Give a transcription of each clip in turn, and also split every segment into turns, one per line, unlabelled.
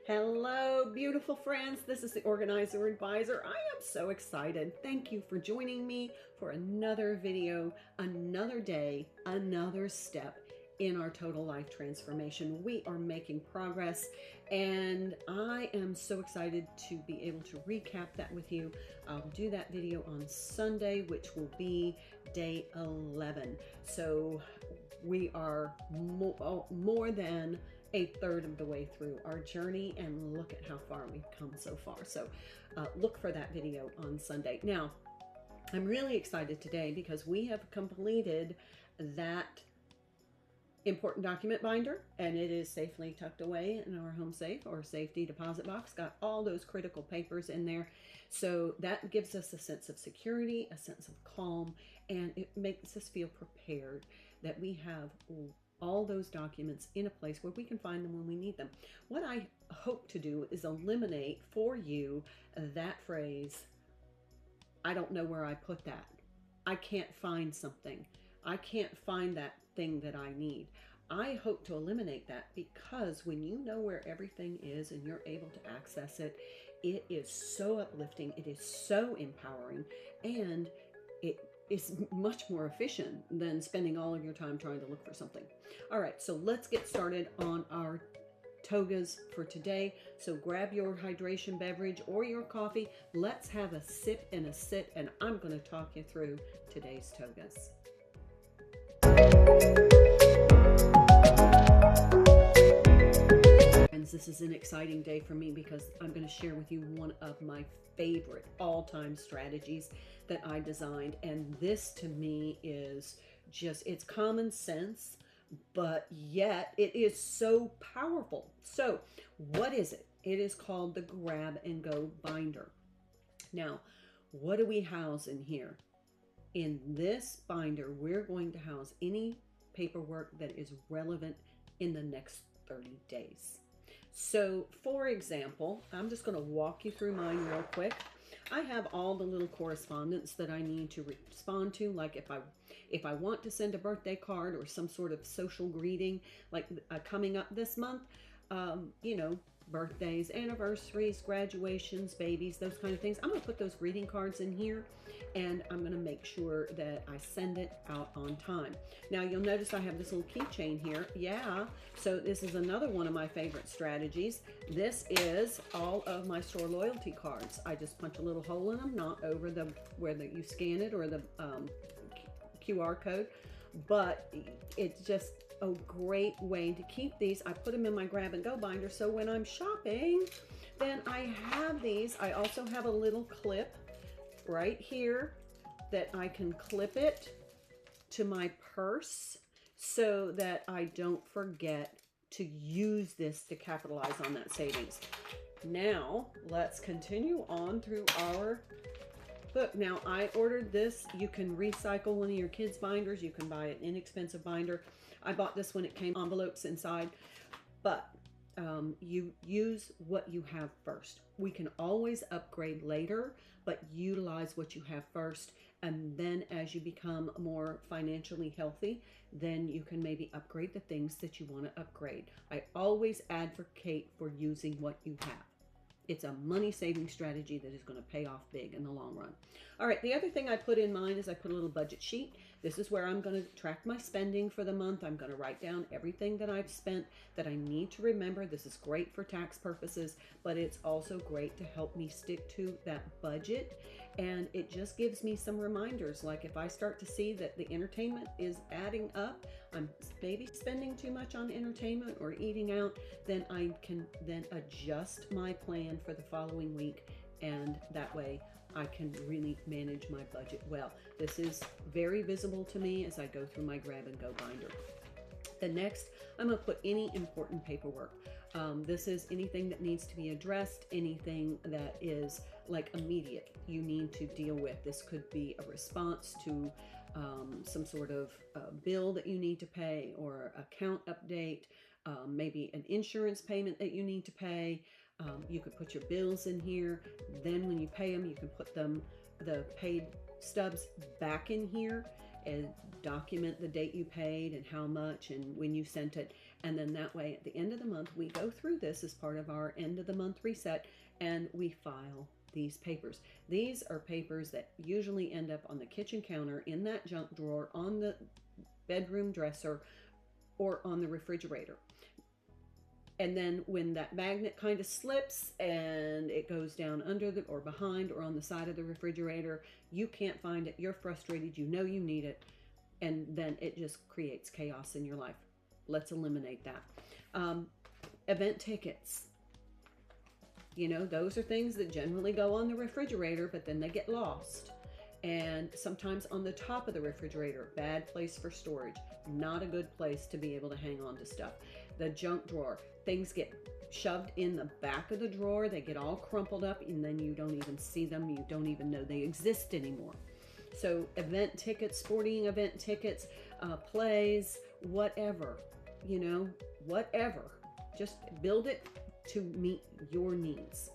Hello, beautiful friends. This is the Organizer Advisor. I am so excited. Thank you for joining me for another video, another day, another step in our total life transformation. We are making progress, and I am so excited to be able to recap that with you. I'll do that video on Sunday, which will be day 11. So we are more than a third of the way through our journey, and look at how far we've come so far. So look for that video on Sunday. Now, I'm really excited today because we have completed that important document binder, and it is safely tucked away in our home safe or safety deposit box. Got all those critical papers in there. So that gives us a sense of security, a sense of calm, and it makes us feel prepared that we have all those documents in a place where we can find them when we need them. What I hope to do is eliminate for you that phrase, I don't know where I put that. I can't find something. I can't find that thing that I need. I hope to eliminate that, because when you know where everything is and you're able to access it, it is so uplifting, it is so empowering, and it is much more efficient than spending all of your time trying to look for something. All right, so let's get started on our TOGAs for today. So grab your hydration beverage or your coffee. Let's have a sip and a sit, and I'm going to talk you through today's TOGAs. Friends, this is an exciting day for me because I'm going to share with you one of my favorite all-time strategies that I designed, and this to me is just, it's common sense, but yet it is so powerful. So what is it? It is called the Grab and Go binder. Now, what do we house in here? In this binder, we're going to house any paperwork that is relevant in the next 30 days. So for example, I'm just going to walk you through mine real quick. I have all the little correspondence that I need to respond to, like if I want to send a birthday card or some sort of social greeting, like coming up this month, you know, birthdays, anniversaries, graduations, babies, those kind of things. I'm going to put those greeting cards in here, and I'm going to make sure that I send it out on time. Now you'll notice I have this little keychain here. Yeah, so this is another one of my favorite strategies. This is all of my store loyalty cards. I just punch a little hole in them, not over the where you scan it or the QR code, but it's just a great way to keep these. I put them in my grab and go binder, so when I'm shopping, then I have these. I also have a little clip right here that I can clip it to my purse so that I don't forget to use this to capitalize on that savings. Now let's continue on through our book. Now I ordered this. You can recycle one of your kids' binders. You can buy an inexpensive binder. I bought this when it came envelopes inside, but you use what you have first. We can always upgrade later, but utilize what you have first. And then as you become more financially healthy, then you can maybe upgrade the things that you want to upgrade. I always advocate for using what you have. It's a money-saving strategy that is going to pay off big in the long run. All right, the other thing I put in mine is I put a little budget sheet. This is where I'm going to track my spending for the month. I'm going to write down everything that I've spent that I need to remember. This is great for tax purposes, but it's also great to help me stick to that budget. And it just gives me some reminders. Like if I start to see that the entertainment is adding up, I'm maybe spending too much on entertainment or eating out, then I can then adjust my plan for the following week, and that way I can really manage my budget well. This is very visible to me as I go through my grab and go binder. The next, I'm going to put any important paperwork. This is anything that needs to be addressed, anything that is like immediate you need to deal with. This could be a response to some sort of bill that you need to pay, or account update, maybe an insurance payment that you need to pay. You could put your bills in here. Then when you pay them, you can put them, the paid stubs, back in here and document the date you paid and how much and when you sent it. And then that way, at the end of the month, we go through this as part of our end of the month reset, and we file these papers. These are papers that usually end up on the kitchen counter, in that junk drawer, on the bedroom dresser, or on the refrigerator. And then when that magnet kind of slips and it goes down under the, or behind, or on the side of the refrigerator, you can't find it, you're frustrated, you know you need it, and then it just creates chaos in your life. Let's eliminate that. Event tickets. You know, those are things that generally go on the refrigerator, but then they get lost. And sometimes on the top of the refrigerator, bad place for storage, not a good place to be able to hang on to stuff. The junk drawer, things get shoved in the back of the drawer, they get all crumpled up, and then you don't even see them, you don't even know they exist anymore. So event tickets, sporting event tickets, plays, whatever, you know, whatever. Just build it to meet your needs.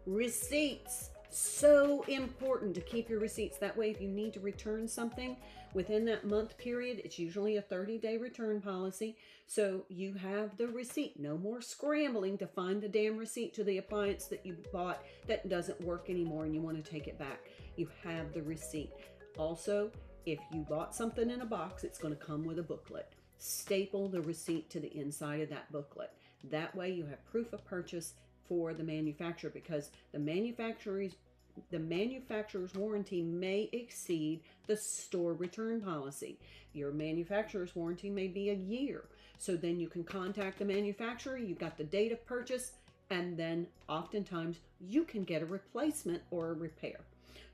Receipts. So important to keep your receipts. That way, if you need to return something within that month period, it's usually a 30-day return policy. So you have the receipt. No more scrambling to find the damn receipt to the appliance that you bought that doesn't work anymore and you want to take it back. You have the receipt. Also, if you bought something in a box, it's going to come with a booklet. Staple the receipt to the inside of that booklet. That way you have proof of purchase for the manufacturer, because the manufacturer's warranty may exceed the store return policy. Your manufacturer's warranty may be a year. So then you can contact the manufacturer, you've got the date of purchase, and then oftentimes you can get a replacement or a repair.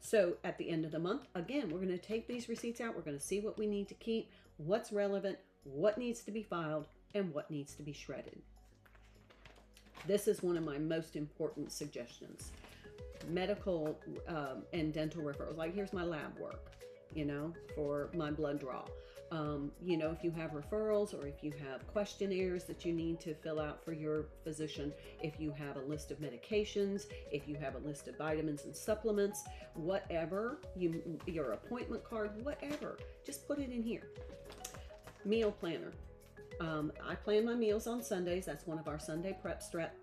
So at the end of the month, again, we're going to take these receipts out. We're going to see what we need to keep, what's relevant, what needs to be filed, and what needs to be shredded. This is one of my most important suggestions. Medical and dental referrals. Like, here's my lab work, you know, for my blood draw. You know, if you have referrals or if you have questionnaires that you need to fill out for your physician, if you have a list of medications, if you have a list of vitamins and supplements, whatever, your appointment card, whatever, just put it in here. Meal planner. I plan my meals on Sundays. That's one of our Sunday prep steps.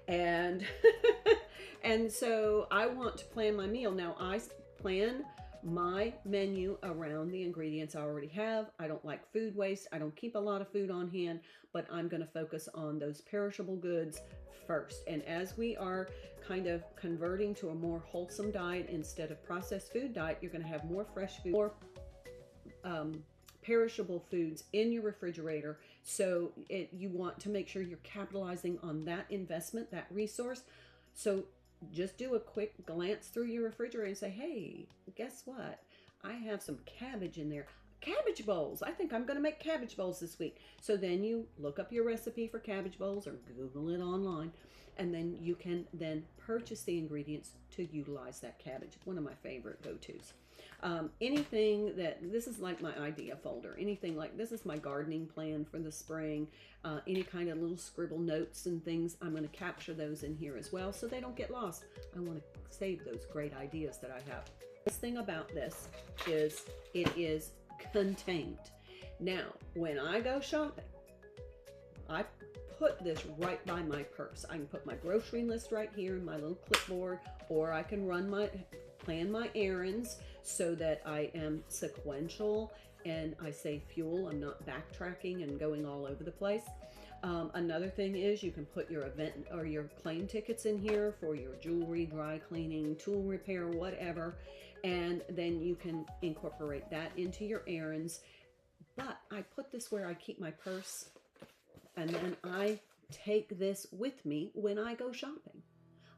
And and so I want to plan my meal. Now, I plan my menu around the ingredients I already have. I don't like food waste. I don't keep a lot of food on hand, but I'm going to focus on those perishable goods first. And as we are kind of converting to a more wholesome diet instead of processed food diet, you're going to have more fresh food, more perishable foods in your refrigerator. So you want to make sure you're capitalizing on that investment, that resource. So just do a quick glance through your refrigerator and say, hey, guess what? I have some cabbage in there. Cabbage bowls. I think I'm going to make cabbage bowls this week. So then you look up your recipe for cabbage bowls or Google it online, and then you can then purchase the ingredients to utilize that cabbage. One of my favorite go-tos. Anything this is like my idea folder, anything like this is my gardening plan for the spring, any kind of little scribble notes and things, I'm going to capture those in here as well so they don't get lost. I want to save those great ideas that I have. This thing about this is it is contained. Now, when I go shopping, I put this right by my purse. I can put my grocery list right here in my little clipboard, or I can plan my errands so that I am sequential and I save fuel. I'm not backtracking and going all over the place. Another thing is you can put your event or your claim tickets in here for your jewelry, dry cleaning, tool repair, whatever, and then you can incorporate that into your errands. But I put this where I keep my purse, and then I take this with me when I go shopping.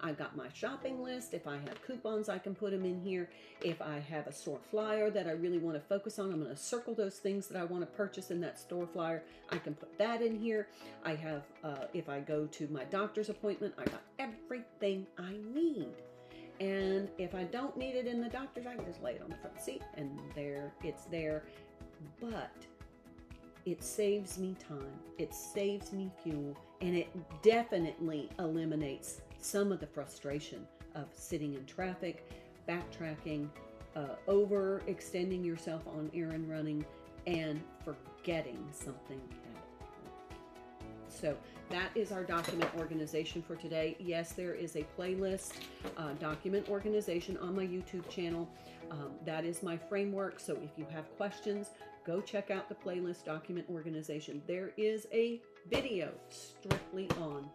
I've got my shopping list. If I have coupons, I can put them in here. If I have a store flyer that I really want to focus on, I'm going to circle those things that I want to purchase in that store flyer. I can put that in here. I have, if I go to my doctor's appointment, I got everything I need. And if I don't need it in the doctor's, I can just lay it on the front seat and there, it's there. But it saves me time, it saves me fuel, and it definitely eliminates some of the frustration of sitting in traffic, backtracking, overextending yourself on errand running. and forgetting something at home. So that is our document organization for today. Yes, there is a playlist, document organization on my YouTube channel. That is my framework. So if you have questions, go check out the playlist, document organization. There is a video strictly on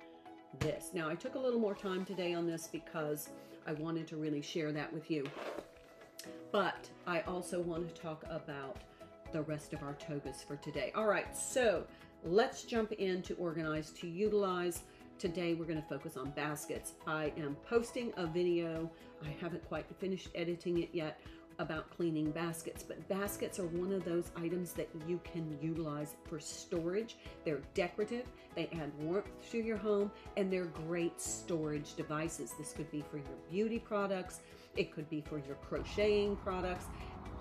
this. Now, I took a little more time today on this because I wanted to really share that with you. But I also want to talk about the rest of our TOGAs for today. All right, so let's jump into Organize to Utilize. Today we're going to focus on baskets. I am posting a video, I haven't quite finished editing it yet, about cleaning baskets, but baskets are one of those items that you can utilize for storage. They're decorative, they add warmth to your home, and they're great storage devices. This could be for your beauty products, it could be for your crocheting products,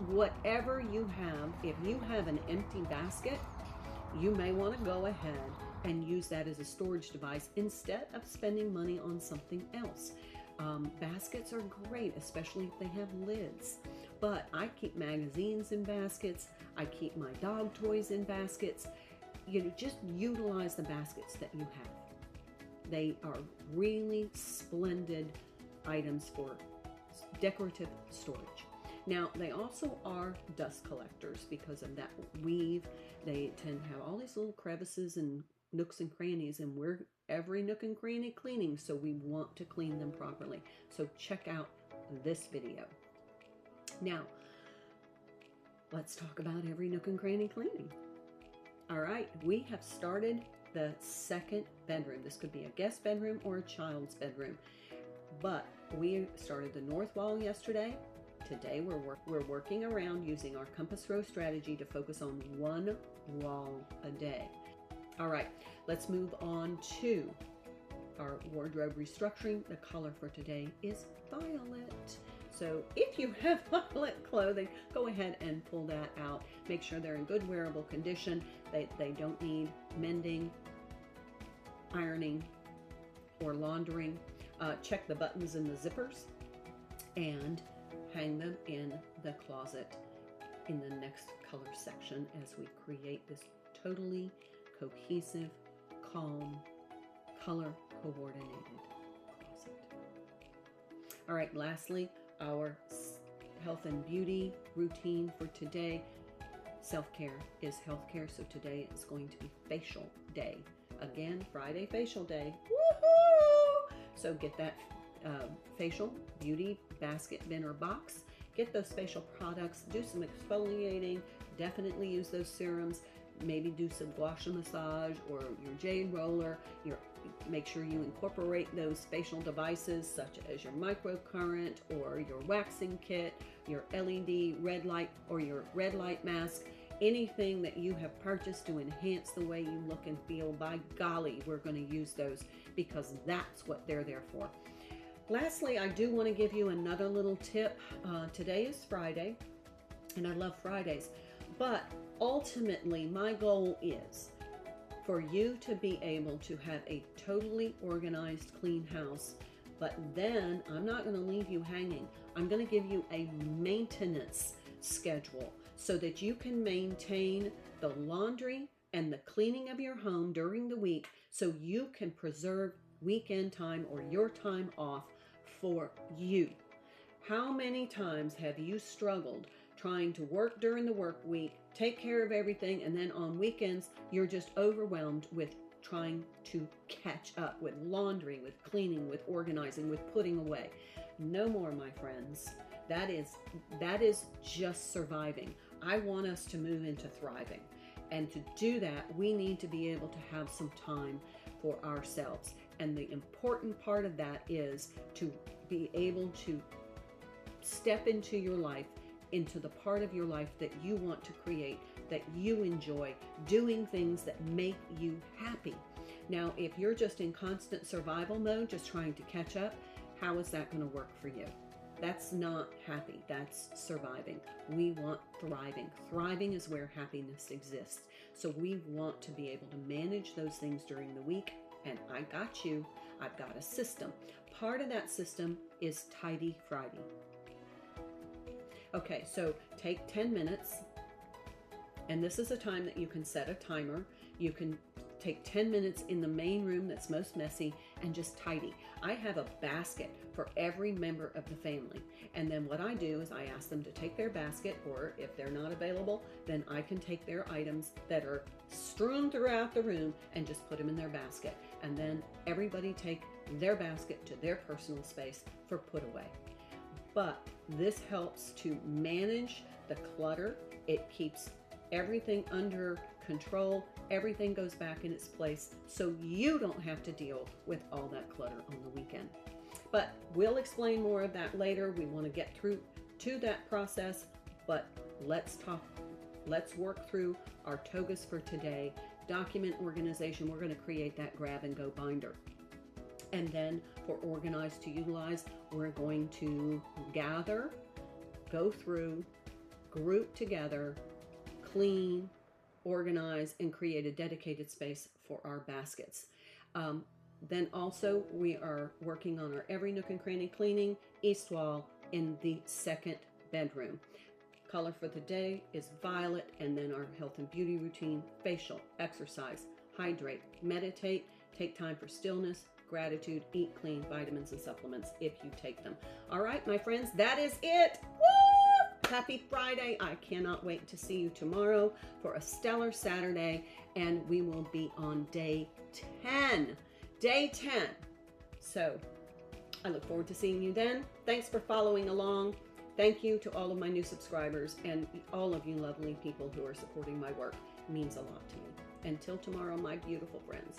whatever you have. If you have an empty basket, you may want to go ahead and use that as a storage device instead of spending money on something else. Baskets are great, especially if they have lids. But I keep magazines in baskets. I keep my dog toys in baskets. You know, just utilize the baskets that you have. They are really splendid items for decorative storage. Now, they also are dust collectors because of that weave. They tend to have all these little crevices and nooks and crannies, and we're every nook and cranny cleaning, so we want to clean them properly. So check out this video. Now, let's talk about every nook and cranny cleaning. All right, we have started the second bedroom. This could be a guest bedroom or a child's bedroom, but we started the north wall yesterday. Today we're working around using our compass row strategy to focus on one wall a day. All right, let's move on to our wardrobe restructuring. The color for today is violet. So if you have violet clothing, go ahead and pull that out. Make sure they're in good wearable condition. They don't need mending, ironing, or laundering. Check the buttons and the zippers and hang them in the closet in the next color section as we create this totally cohesive, calm, color coordinated closet. All right, lastly, our health and beauty routine for today. Self-care is healthcare, so today is going to be facial day. Again, Friday facial day. Woohoo! So get that facial beauty basket, bin, or box. Get those facial products, do some exfoliating, definitely use those serums, maybe do some gua sha massage or your jade roller. Make sure you incorporate those facial devices such as your microcurrent or your waxing kit, your LED red light or your red light mask, anything that you have purchased to enhance the way you look and feel. By golly, we're going to use those because that's what they're there for. Lastly, I do want to give you another little tip. Today is Friday, and I love Fridays, but ultimately my goal is for you to be able to have a totally organized, clean house. But then I'm not going to leave you hanging. I'm going to give you a maintenance schedule so that you can maintain the laundry and the cleaning of your home during the week so you can preserve weekend time or your time off for you. How many times have you struggled trying to work during the work week, take care of everything, and then on weekends you're just overwhelmed with trying to catch up with laundry, with cleaning, with organizing, with putting away? No more, my friends. That is just surviving. I want us to move into thriving. And to do that, we need to be able to have some time for ourselves. And the important part of that is to be able to step into your life, into the part of your life that you want to create, that you enjoy, doing things that make you happy. Now, if you're just in constant survival mode, just trying to catch up, how is that going to work for you? That's not happy. That's surviving. We want thriving. Thriving is where happiness exists. So we want to be able to manage those things during the week. And I got you. I've got a system. Part of that system is Tidy Friday. Okay, so take 10 minutes And this is a time that you can set a timer. You can take 10 minutes in the main room that's most messy and just tidy. I have a basket for every member of the family. And then what I do is I ask them to take their basket, or if they're not available, then I can take their items that are strewn throughout the room and just put them in their basket. And then everybody take their basket to their personal space for put away. But this helps to manage the clutter. It keeps everything under control. Everything goes back in its place, so you don't have to deal with all that clutter on the weekend. But we'll explain more of that later. We want to get through to that process, but let's work through our TOGAs for today. Document organization, we're going to create that grab and go binder. And then for organize to utilize, we're going to gather, go through, group together, clean, organize, and create a dedicated space for our baskets. Then also we are working on our every nook and cranny cleaning, east wall in the second bedroom. Color for the day is violet, and then our health and beauty routine, facial, exercise, hydrate, meditate, take time for stillness, gratitude, eat clean, vitamins and supplements if you take them. All right, my friends, that is it. Woo! Happy Friday. I cannot wait to see you tomorrow for a stellar Saturday, and we will be on day 10. Day 10. So I look forward to seeing you then. Thanks for following along. Thank you to all of my new subscribers and all of you lovely people who are supporting my work. It means a lot to me. Until tomorrow, my beautiful friends.